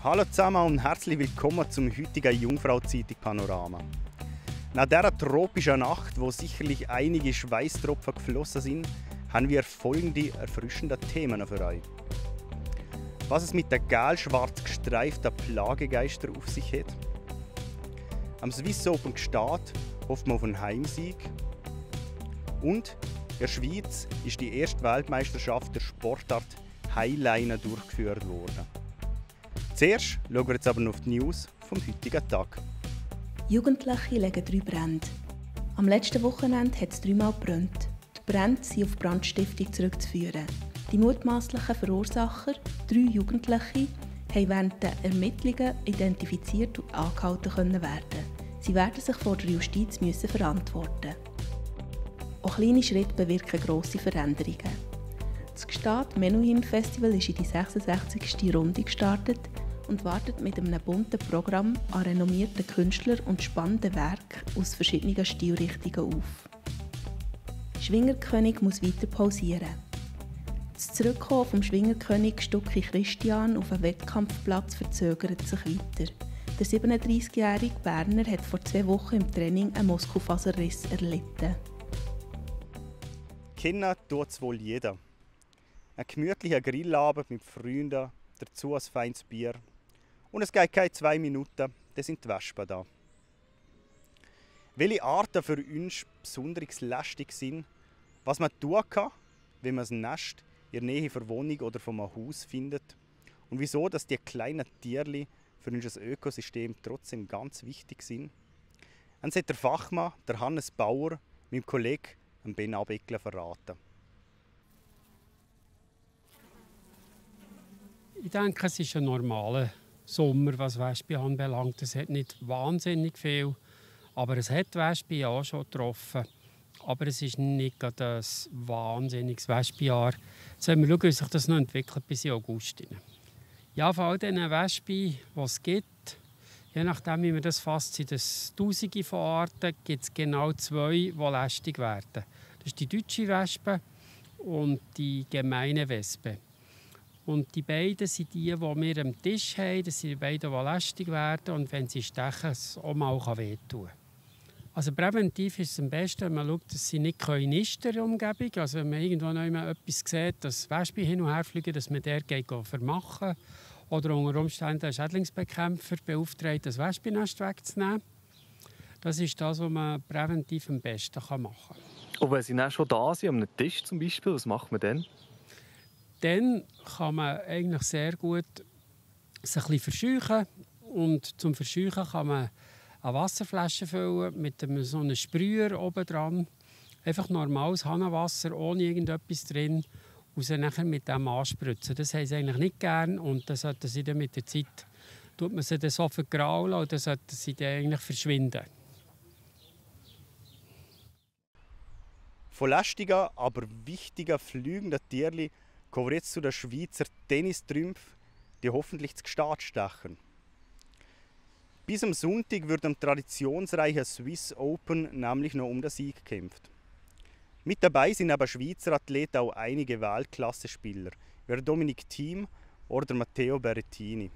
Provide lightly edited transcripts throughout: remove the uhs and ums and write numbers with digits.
Hallo zusammen und herzlich willkommen zum heutigen Jungfrau-Zeitung Panorama. Nach dieser tropischen Nacht, wo sicherlich einige Schweißtropfen geflossen sind, haben wir folgende erfrischende Themen für euch. Was es mit den gelb-schwarz gestreiften Plagegeistern auf sich hat. Am Swiss Open Gstaad hofft man auf einen Heimsieg. Und in der Schweiz ist die erste Weltmeisterschaft der Sportart Highliner durchgeführt worden. Zuerst schauen wir jetzt aber noch auf die News vom heutigen Tag. Jugendliche legen 3 Brände. Am letzten Wochenende hat es 3-mal gebrannt. Die Brände sind auf Brandstiftung zurückzuführen. Die mutmaßlichen Verursacher, 3 Jugendliche, haben während der Ermittlungen identifiziert und angehalten werden. Sie werden sich vor der Justiz verantworten. Auch kleine Schritte bewirken grosse Veränderungen. Das Gstaad Menuhin Festival ist in die 66. Runde gestartet und wartet mit einem bunten Programm an renommierten Künstlern und spannenden Werken aus verschiedenen Stilrichtungen auf. Schwingerkönig muss weiter pausieren. Das Zurückkommen vom Schwingerkönig Stucki Christian auf den Wettkampfplatz verzögert sich weiter. Der 37-jährige Berner hat vor 2 Wochen im Training einen Muskelfaserriss erlitten. Kennen tut es wohl jeder. Ein gemütlicher Grillabend mit Freunden, dazu ein feines Bier. Und es geht keine 2 Minuten, dann sind die Wespen da. Welche Arten für uns besonders lästig sind, was man tun kann, wenn man ein Nest in der Nähe der Wohnung oder vom Haus findet und wieso dass die kleinen Tierchen für unser Ökosystem trotzdem ganz wichtig sind, dann hat der Fachmann, der Hannes Bauer, meinem Kollegen Ben Abeckler verraten. Ich denke, es ist ein normaler Sommer, was Wespen anbelangt. Es hat nicht wahnsinnig viel, aber es hat Wespen auch schon getroffen. Aber es ist nicht gerade ein wahnsinniges Wespenjahr. Jetzt werden wir schauen, wie sich das noch entwickelt bis in August. Ja, von all diesen Wespen, die es gibt, je nachdem, wie man das fasst, sind es Tausende von Arten, gibt es genau 2, die lästig werden. Das ist die deutsche Wespe und die gemeine Wespe. Und die beiden sind die wir am Tisch haben. Das sind die beiden, die lästig werden. Und wenn sie stechen, es auch mal wehtun kann. Also präventiv ist es am besten, wenn man schaut, dass sie nicht nisten in der Umgebung. Also wenn man irgendwo noch etwas sieht, dass Wespen hin und her fliegen, dass man der geht vermachen. Oder unter Umständen einen Schädlingsbekämpfer beauftragt, das Wespennest wegzunehmen. Das ist das, was man präventiv am besten machen kann. Und wenn sie dann schon da sind, am Tisch zum Beispiel, was macht man dann? Dann kann man eigentlich sehr gut sich ein bisschen verscheuchen. Und zum Verscheuchen kann man eine Wasserflasche füllen mit so einem Sprüher oben dran. Einfach normales Hahnenwasser, ohne irgendetwas drin. Und sie nachher mit dem anspritzen. Das haben sie eigentlich nicht gern. Und dann sollten sie dann mit der Zeit, tut man sie dann so vergraulen und dann sollten sie dann eigentlich verschwinden. Von lästigen, aber wichtigen fliegenden Tierchen kommen wir jetzt zu den Schweizer Tennistrümpfen, die hoffentlich zu Gstaad stechen. Bis am Sonntag wird am traditionsreichen Swiss Open nämlich noch um den Sieg gekämpft. Mit dabei sind aber Schweizer Athleten auch einige Weltklasse-Spieler, wie Dominic Thiem oder Matteo Berrettini.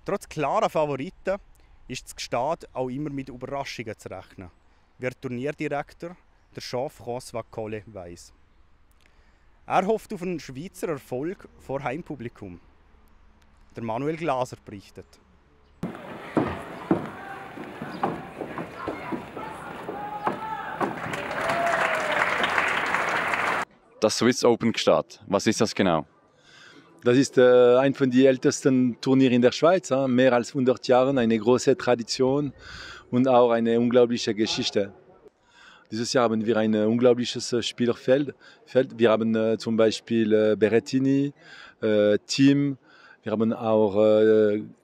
Trotz klarer Favoriten ist das Gstaad auch immer mit Überraschungen zu rechnen, wie der Turnierdirektor, der Jean-François Collet, weiss. Er hofft auf einen Schweizer Erfolg vor Heimpublikum. Der Manuel Glaser berichtet. Das Swiss Open Gstaad, was ist das genau? Das ist ein von den ältesten Turnieren in der Schweiz. Mehr als 100 Jahre, eine große Tradition und auch eine unglaubliche Geschichte. Dieses Jahr haben wir ein unglaubliches Spielerfeld. Wir haben zum Beispiel Berrettini, Thiem, wir haben auch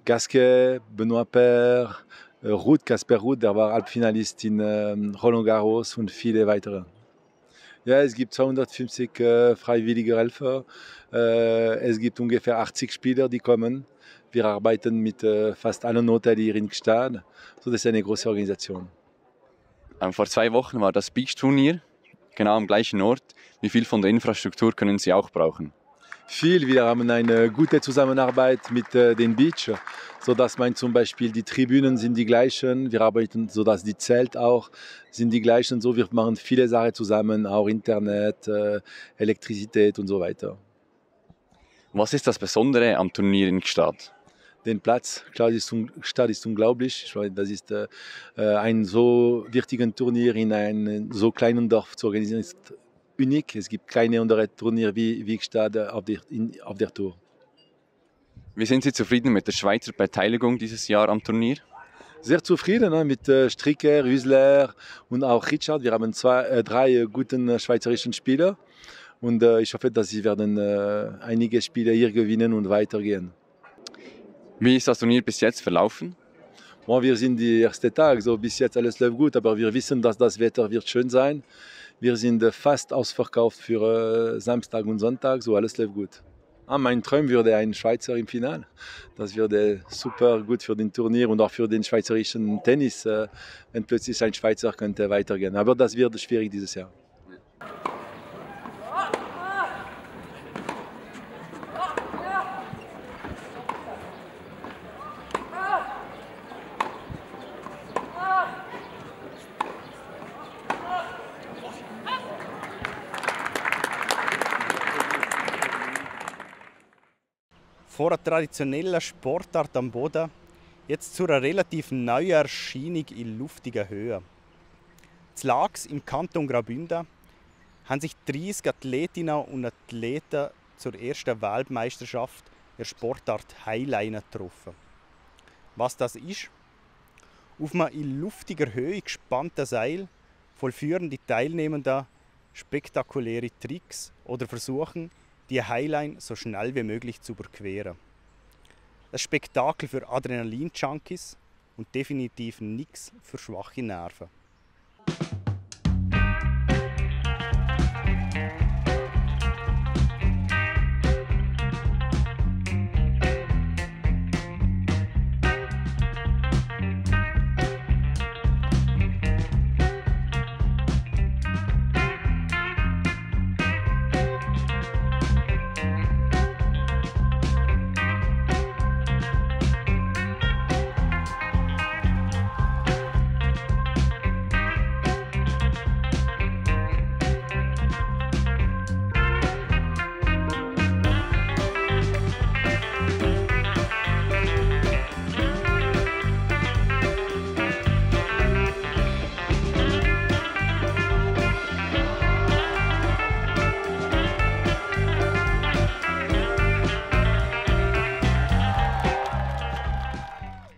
Gasquet, Benoit Paire, Ruud, Casper Ruud, der war Halbfinalist in Roland Garros und viele weitere. Ja, es gibt 250 freiwillige Helfer. Es gibt ungefähr 80 Spieler, die kommen. Wir arbeiten mit fast allen Hotels hier in Gstaad. So, das ist eine große Organisation. Vor 2 Wochen war das Beach-Turnier, genau am gleichen Ort. Wie viel von der Infrastruktur können Sie auch brauchen? viel. Wir haben eine gute Zusammenarbeit mit den Beach, sodass zum Beispiel die Tribünen sind die gleichen. Wir arbeiten, sodass die Zelte auch sind die gleichen. So, wir machen viele Sachen zusammen, auch Internet, Elektrizität und so weiter. Was ist das Besondere am Turnier in Gstaad? Den Platz, klar, Gstaad ist unglaublich. Ich meine, das ist ein so wichtiges Turnier in einem so kleinen Dorf zu organisieren, ist unik. Es gibt keine andere Turnier wie Gstaad auf der Tour. Wie sind Sie zufrieden mit der Schweizer Beteiligung dieses Jahr am Turnier? Sehr zufrieden mit Stricker, Hüsler und auch Richard. Wir haben drei gute schweizerische Spieler und ich hoffe, dass sie werden einige Spiele hier gewinnen und weitergehen. Wie ist das Turnier bis jetzt verlaufen? Wir sind die ersten Tag, so bis jetzt alles läuft gut, aber wir wissen, dass das Wetter wird schön sein. Wir sind fast ausverkauft für Samstag und Sonntag, so alles läuft gut. Mein Traum würde ein Schweizer im Finale. Das würde super gut für den Turnier und auch für den schweizerischen Tennis, wenn plötzlich ein Schweizer könnte weitergehen. Aber das wird schwierig dieses Jahr. Von einer traditionellen Sportart am Boden jetzt zu einer relativ neuen Erscheinung in luftiger Höhe. In Lax im Kanton Graubünden haben sich 30 Athletinnen und Athleten zur ersten Weltmeisterschaft der Sportart Highline getroffen. Was das ist? Auf einem in luftiger Höhe gespannten Seil vollführen die Teilnehmenden spektakuläre Tricks oder versuchen, die Highline so schnell wie möglich zu überqueren. Ein Spektakel für Adrenalin-Junkies und definitiv nichts für schwache Nerven.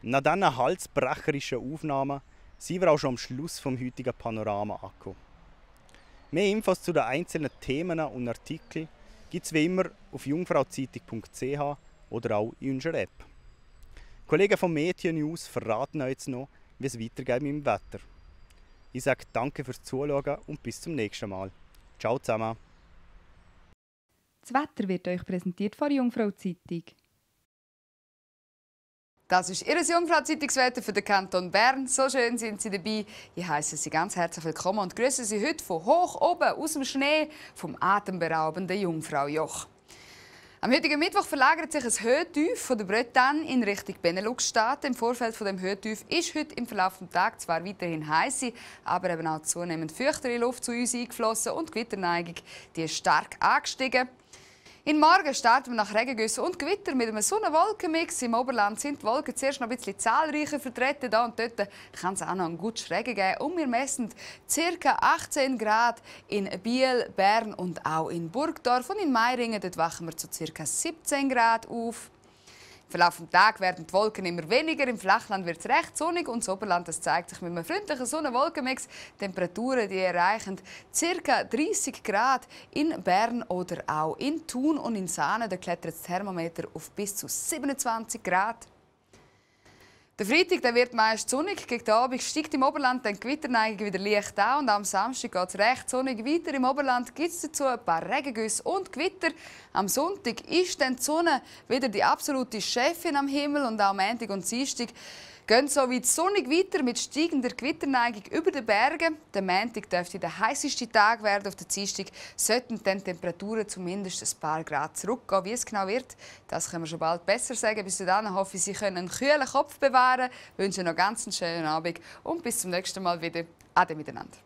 Nach diesen halsbrecherischen Aufnahmen sind wir auch schon am Schluss vom heutigen Panorama angekommen. Mehr Infos zu den einzelnen Themen und Artikeln gibt es wie immer auf jungfrauzeitung.ch oder auch in unserer App. Die Kollegen von Media News verraten euch jetzt noch, wie es weitergeht mit dem Wetter. Ich sage danke fürs Zuschauen und bis zum nächsten Mal. Ciao zusammen. Das Wetter wird euch präsentiert von der Jungfrau-Zeitung. Das ist Ihr Jungfrau-Zeitungswetter für den Kanton Bern. So schön sind Sie dabei. Ich heiße Sie ganz herzlich willkommen und grüße Sie heute von hoch oben aus dem Schnee vom atemberaubenden Jungfraujoch. Am heutigen Mittwoch verlagert sich ein Höhetief von der Bretagne in Richtung Benelux-Staaten. Im Vorfeld von dem Höhetief ist heute im Verlauf des Tages zwar weiterhin heiße, aber eben auch zunehmend feuchtere Luft zu uns eingeflossen und die Gewitterneigung die ist stark angestiegen. In Morgen starten wir nach Regengüssen und Gewitter mit einem Sonne-Wolken-Mix. Im Oberland sind die Wolken zuerst noch ein bisschen zahlreicher vertreten. Da und dort kann es auch noch einen guten Regen geben. Und wir messen ca. 18 Grad in Biel, Bern und auch in Burgdorf. Und in Meiringen dort wachen wir zu ca. 17 Grad auf. Im Verlauf des Tages werden die Wolken immer weniger. Im Flachland wird es recht sonnig und das Oberland das zeigt sich mit einem freundlichen Sonne-Wolken-Mix. Temperaturen die erreichen ca. 30 Grad in Bern oder auch in Thun und in Saanen. Da klettert das Thermometer auf bis zu 27 Grad. Der Freitag der wird meist sonnig. Gegen den Abend steigt im Oberland die Gewitterneigung wieder leicht an. Und am Samstag geht es recht sonnig weiter. Im Oberland gibt es dazu ein paar Regengüsse und Gewitter. Am Sonntag ist dann die Sonne wieder die absolute Chefin am Himmel. Und auch am Montag und Dienstag Gehen so weit sonnig weiter mit steigender Gewitterneigung über den Bergen. Der Montag dürfte der heißeste Tag werden. Auf der Dienstag sollten dann Temperaturen zumindest ein paar Grad zurückgehen. Wie es genau wird, das können wir schon bald besser sagen. Bis dahin hoffe ich, Sie können einen kühlen Kopf bewahren. Ich wünsche noch ganz einen schönen Abend und bis zum nächsten Mal wieder. Ade miteinander.